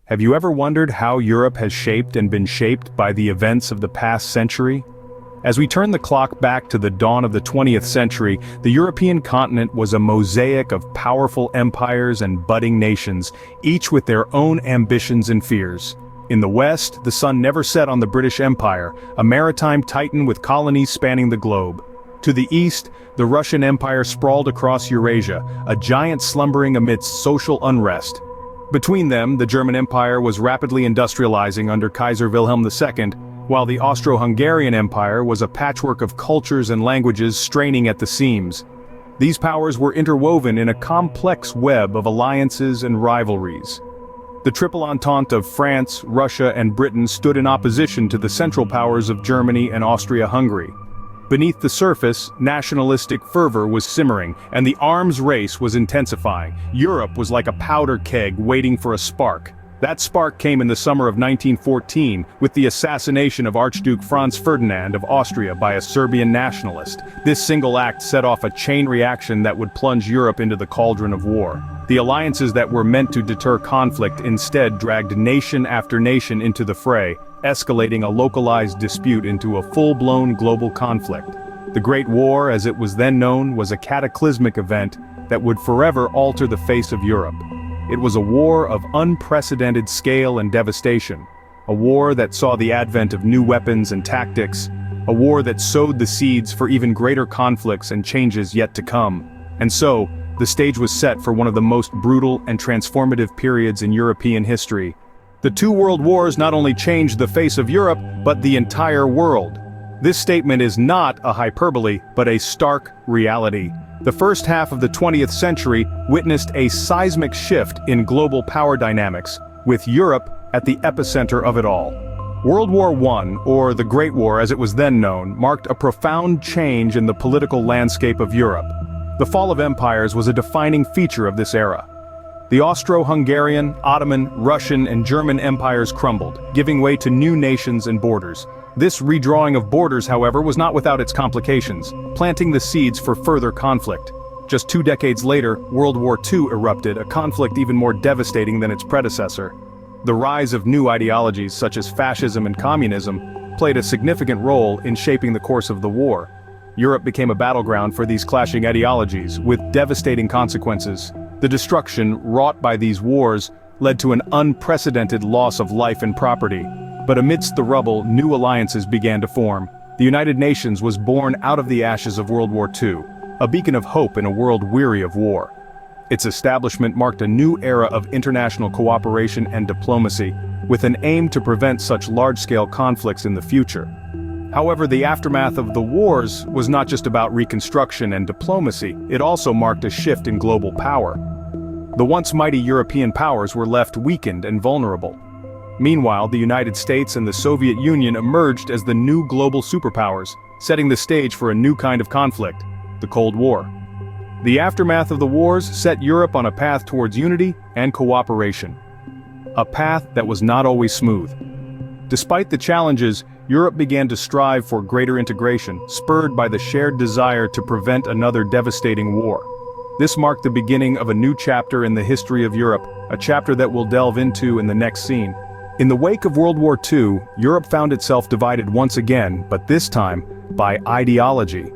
Have you ever wondered how Europe has shaped and been shaped by the events of the past century? As we turn the clock back to the dawn of the 20th century, the European continent was a mosaic of powerful empires and budding nations, each with their own ambitions and fears. In the West, the sun never set on the British Empire, a maritime titan with colonies spanning the globe. To the east, the Russian Empire sprawled across Eurasia, a giant slumbering amidst social unrest. Between them, the German Empire was rapidly industrializing under Kaiser Wilhelm II, while the Austro-Hungarian Empire was a patchwork of cultures and languages straining at the seams. These powers were interwoven in a complex web of alliances and rivalries. The Triple Entente of France, Russia, and Britain stood in opposition to the Central Powers of Germany and Austria-Hungary. Beneath the surface, nationalistic fervor was simmering, and the arms race was intensifying. Europe was like a powder keg waiting for a spark. That spark came in the summer of 1914, with the assassination of Archduke Franz Ferdinand of Austria by a Serbian nationalist. This single act set off a chain reaction that would plunge Europe into the cauldron of war. The alliances that were meant to deter conflict instead dragged nation after nation into the fray, escalating a localized dispute into a full-blown global conflict. The Great War, as it was then known, was a cataclysmic event that would forever alter the face of Europe. It was a war of unprecedented scale and devastation, a war that saw the advent of new weapons and tactics, a war that sowed the seeds for even greater conflicts and changes yet to come. And so, the stage was set for one of the most brutal and transformative periods in European history. The two world wars not only changed the face of Europe, but the entire world. This statement is not a hyperbole, but a stark reality. The first half of the 20th century witnessed a seismic shift in global power dynamics, with Europe at the epicenter of it all. World War I, or the Great War as it was then known, marked a profound change in the political landscape of Europe. The fall of empires was a defining feature of this era. The Austro-Hungarian, Ottoman, Russian, and German empires crumbled, giving way to new nations and borders. This redrawing of borders, however, was not without its complications, planting the seeds for further conflict. Just 2 decades later, World War II erupted, a conflict even more devastating than its predecessor. The rise of new ideologies such as fascism and communism played a significant role in shaping the course of the war. Europe became a battleground for these clashing ideologies, with devastating consequences. The destruction wrought by these wars led to an unprecedented loss of life and property. But amidst the rubble, new alliances began to form. The United Nations was born out of the ashes of World War II, a beacon of hope in a world weary of war. Its establishment marked a new era of international cooperation and diplomacy, with an aim to prevent such large-scale conflicts in the future. However, the aftermath of the wars was not just about reconstruction and diplomacy, it also marked a shift in global power. The once mighty European powers were left weakened and vulnerable. Meanwhile, the United States and the Soviet Union emerged as the new global superpowers, setting the stage for a new kind of conflict, the Cold War. The aftermath of the wars set Europe on a path towards unity and cooperation. A path that was not always smooth. Despite the challenges, Europe began to strive for greater integration, spurred by the shared desire to prevent another devastating war. This marked the beginning of a new chapter in the history of Europe, a chapter that we'll delve into in the next scene. In the wake of World War II, Europe found itself divided once again, but this time, by ideology.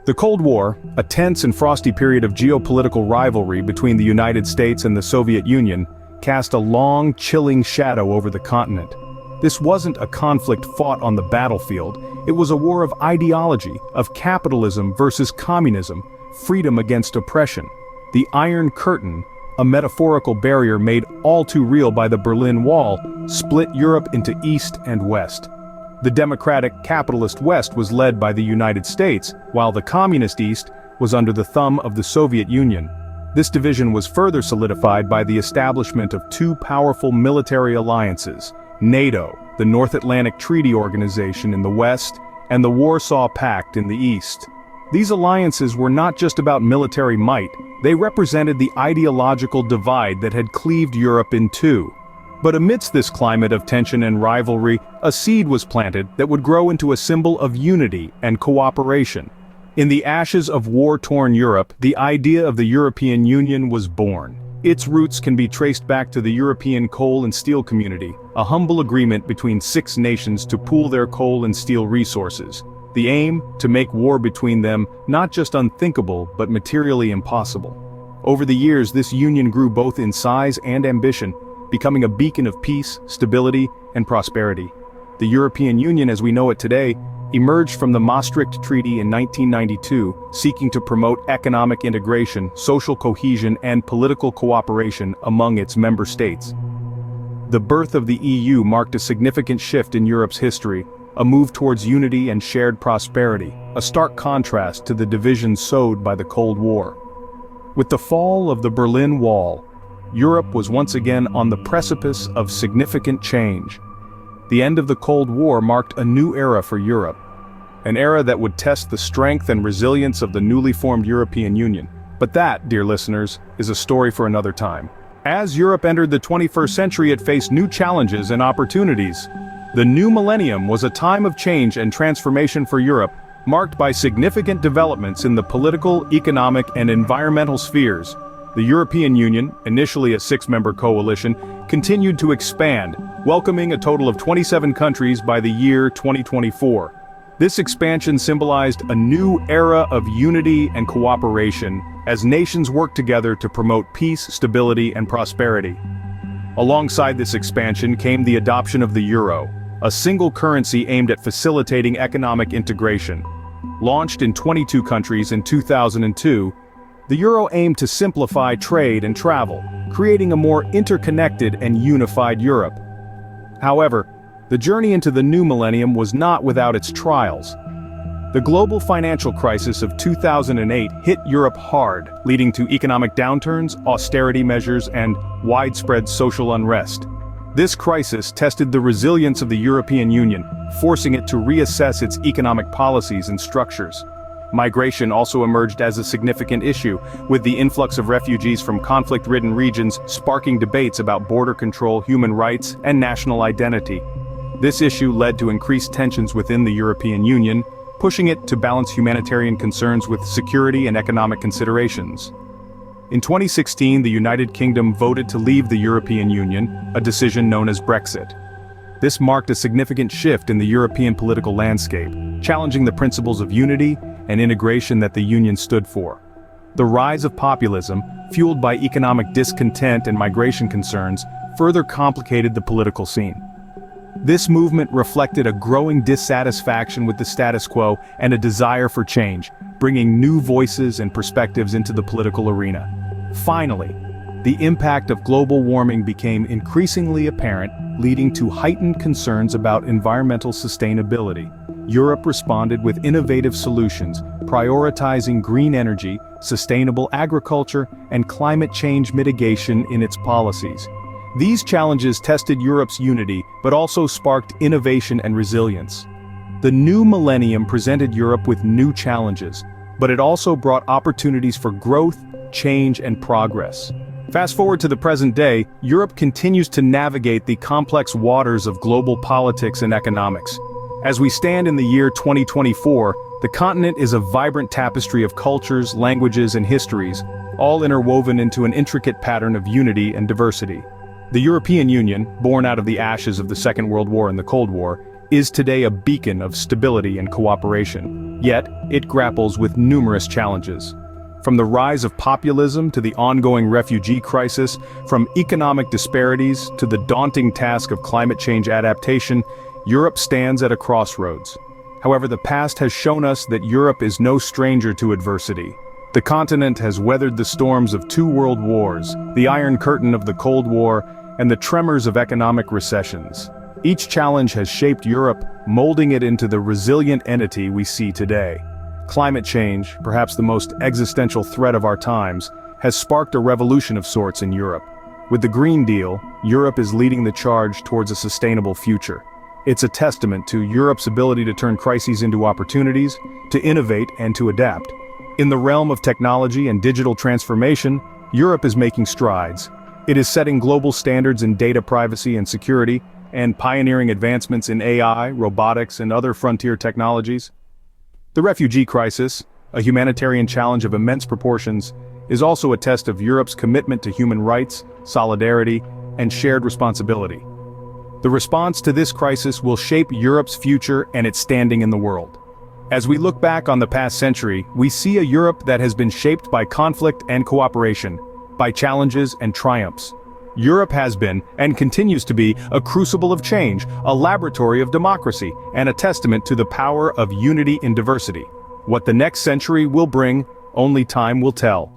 The Cold War, a tense and frosty period of geopolitical rivalry between the United States and the Soviet Union, cast a long, chilling shadow over the continent. This wasn't a conflict fought on the battlefield, it was a war of ideology, of capitalism versus communism, freedom against oppression. The Iron Curtain, a metaphorical barrier made all too real by the Berlin Wall, split Europe into East and West. The democratic, capitalist West was led by the United States, while the communist East was under the thumb of the Soviet Union. This division was further solidified by the establishment of two powerful military alliances, NATO, the North Atlantic Treaty Organization in the West, and the Warsaw Pact in the East. These alliances were not just about military might, they represented the ideological divide that had cleaved Europe in two. But amidst this climate of tension and rivalry, a seed was planted that would grow into a symbol of unity and cooperation. In the ashes of war-torn Europe, the idea of the European Union was born. Its roots can be traced back to the European coal and steel community, a humble agreement between 6 nations to pool their coal and steel resources. The aim, to make war between them, not just unthinkable, but materially impossible. Over the years, this union grew both in size and ambition, becoming a beacon of peace, stability, and prosperity. The European Union as we know it today emerged from the Maastricht Treaty in 1992, seeking to promote economic integration, social cohesion, and political cooperation among its member states. The birth of the EU marked a significant shift in Europe's history, a move towards unity and shared prosperity, a stark contrast to the divisions sowed by the Cold War. With the fall of the Berlin Wall, Europe was once again on the precipice of significant change. The end of the Cold War marked a new era for Europe, an era that would test the strength and resilience of the newly formed European Union. But that, dear listeners, is a story for another time. As Europe entered the 21st century, it faced new challenges and opportunities. The new millennium was a time of change and transformation for Europe, marked by significant developments in the political, economic, and environmental spheres. The European Union, initially a 6-member coalition, continued to expand, welcoming a total of 27 countries by the year 2024. This expansion symbolized a new era of unity and cooperation as nations worked together to promote peace, stability, and prosperity. Alongside this expansion came the adoption of the euro, a single currency aimed at facilitating economic integration. Launched in 22 countries in 2002, the euro aimed to simplify trade and travel, creating a more interconnected and unified Europe. However, the journey into the new millennium was not without its trials. The global financial crisis of 2008 hit Europe hard, leading to economic downturns, austerity measures, and widespread social unrest. This crisis tested the resilience of the European Union, forcing it to reassess its economic policies and structures. Migration also emerged as a significant issue, with the influx of refugees from conflict-ridden regions sparking debates about border control, human rights, and national identity. This issue led to increased tensions within the European Union, pushing it to balance humanitarian concerns with security and economic considerations. In 2016, the United Kingdom voted to leave the European Union, a decision known as Brexit. This marked a significant shift in the European political landscape, challenging the principles of unity and integration that the Union stood for. The rise of populism, fueled by economic discontent and migration concerns, further complicated the political scene. This movement reflected a growing dissatisfaction with the status quo and a desire for change, bringing new voices and perspectives into the political arena. Finally, the impact of global warming became increasingly apparent, leading to heightened concerns about environmental sustainability. Europe responded with innovative solutions, prioritizing green energy, sustainable agriculture, and climate change mitigation in its policies. These challenges tested Europe's unity, but also sparked innovation and resilience. The new millennium presented Europe with new challenges, but it also brought opportunities for growth, change, and progress. Fast forward to the present day, Europe continues to navigate the complex waters of global politics and economics. As we stand in the year 2024, the continent is a vibrant tapestry of cultures, languages, and histories, all interwoven into an intricate pattern of unity and diversity. The European Union, born out of the ashes of the Second World War and the Cold War, is today a beacon of stability and cooperation. Yet, it grapples with numerous challenges. From the rise of populism to the ongoing refugee crisis, from economic disparities to the daunting task of climate change adaptation, Europe stands at a crossroads. However, the past has shown us that Europe is no stranger to adversity. The continent has weathered the storms of 2 world wars, the Iron Curtain of the Cold War, and the tremors of economic recessions. Each challenge has shaped Europe, molding it into the resilient entity we see today. Climate change, perhaps the most existential threat of our times, has sparked a revolution of sorts in Europe. With the Green Deal, Europe is leading the charge towards a sustainable future. It's a testament to Europe's ability to turn crises into opportunities, to innovate and to adapt. In the realm of technology and digital transformation, Europe is making strides. It is setting global standards in data privacy and security, and pioneering advancements in AI, robotics, and other frontier technologies. The refugee crisis, a humanitarian challenge of immense proportions, is also a test of Europe's commitment to human rights, solidarity, and shared responsibility. The response to this crisis will shape Europe's future and its standing in the world. As we look back on the past century, we see a Europe that has been shaped by conflict and cooperation, by challenges and triumphs. Europe has been, and continues to be, a crucible of change, a laboratory of democracy, and a testament to the power of unity in diversity. What the next century will bring, only time will tell.